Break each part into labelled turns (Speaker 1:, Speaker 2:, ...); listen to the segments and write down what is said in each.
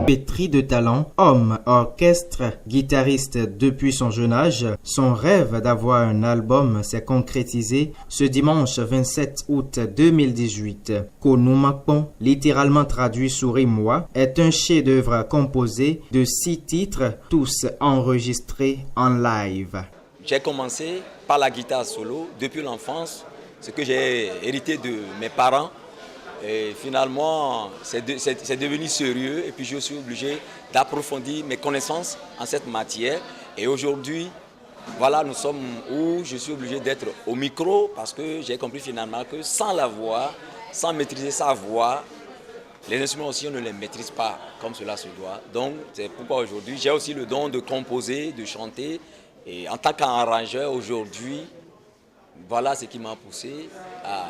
Speaker 1: Pétri de talent, homme, orchestre, guitariste depuis son jeune âge, son rêve d'avoir un album s'est concrétisé ce dimanche 27 août 2018. Konumakpon, littéralement traduit sous Rimwa, est un chef-d'œuvre composé de 6 titres, tous enregistrés en live.
Speaker 2: J'ai commencé par la guitare solo depuis l'enfance, ce que j'ai hérité de mes parents. Et finalement, c'est devenu sérieux et puis je suis obligé d'approfondir mes connaissances en cette matière. Et aujourd'hui, voilà, nous sommes où je suis obligé d'être au micro parce que j'ai compris finalement que sans la voix, sans maîtriser sa voix, les instruments aussi, on ne les maîtrise pas comme cela se doit. Donc, c'est pourquoi aujourd'hui, j'ai aussi le don de composer, de chanter. Et en tant qu'arrangeur aujourd'hui, voilà ce qui m'a poussé à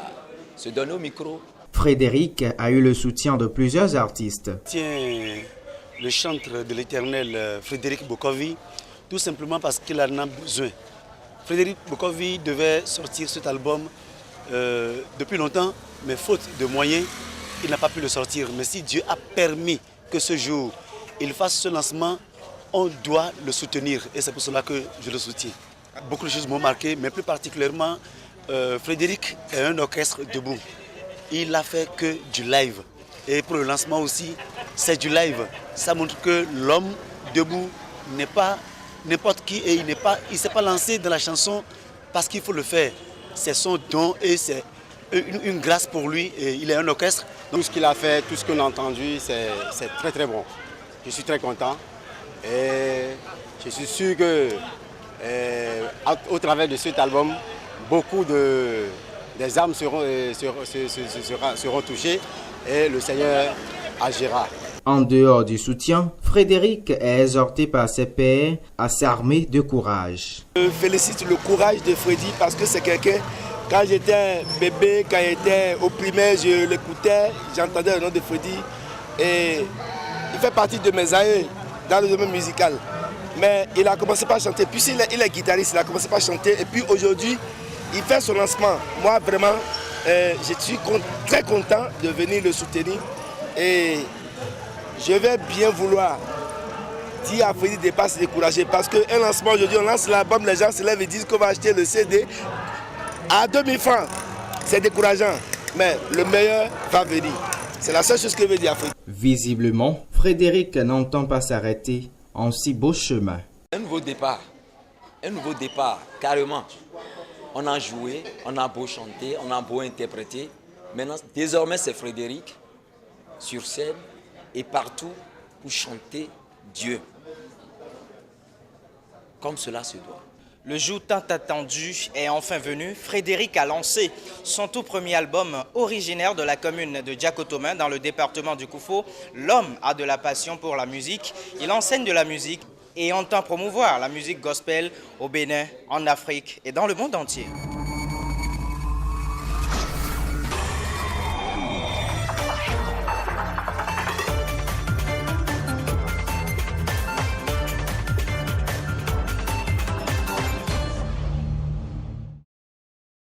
Speaker 2: se donner au micro.
Speaker 1: Frédéric a eu le soutien de plusieurs artistes.
Speaker 3: Tiens, le chantre de l'Éternel, Frédéric Bokovi, tout simplement parce qu'il en a besoin. Frédéric Bokovi devait sortir cet album depuis longtemps, mais faute de moyens, il n'a pas pu le sortir. Mais si Dieu a permis que ce jour, il fasse ce lancement, on doit le soutenir. Et c'est pour cela que je le soutiens. Beaucoup de choses m'ont marqué, mais plus particulièrement, Frédéric est un orchestre debout. Il n'a fait que du live. Et pour le lancement aussi, c'est du live. Ça montre que l'homme debout n'est pas n'importe qui et il ne s'est pas lancé dans la chanson parce qu'il faut le faire. C'est son don et c'est une grâce pour lui. Et il est un orchestre.
Speaker 4: Tout ce qu'il a fait, tout ce qu'on a entendu, c'est très très bon. Je suis très content. Et je suis sûr que au travers de cet album, beaucoup des âmes seront touchées et le Seigneur agira.
Speaker 1: En dehors du soutien, Frédéric est exhorté par ses pairs à s'armer de courage.
Speaker 5: Je félicite le courage de Freddy parce que c'est quelqu'un, quand j'étais bébé, quand j'étais au primaire, je l'écoutais, j'entendais le nom de Freddy et il fait partie de mes aïeux dans le domaine musical. Mais il a commencé par chanter, puis il est guitariste, il a commencé par chanter et puis aujourd'hui, il fait son lancement. Moi, vraiment, je suis très content de venir le soutenir. Et je vais bien vouloir dire à Freddy de ne pas se décourager. Parce qu'un lancement, aujourd'hui, on lance l'album, les gens se lèvent et disent qu'on va acheter le CD à 2000 francs. C'est décourageant. Mais le meilleur va venir. C'est la seule chose que je veux dire à Freddy.
Speaker 1: Visiblement, Frédéric n'entend pas s'arrêter en si beau chemin.
Speaker 2: Un nouveau départ, carrément. On a joué, on a beau chanter, on a beau interpréter. Maintenant, désormais, c'est Frédéric sur scène et partout pour chanter Dieu. Comme cela se doit.
Speaker 6: Le jour tant attendu est enfin venu. Frédéric a lancé son tout premier album originaire de la commune de Diakotomin dans le département du Koufo. L'homme a de la passion pour la musique. Il enseigne de la musique et entend promouvoir la musique gospel au Bénin, en Afrique et dans le monde entier.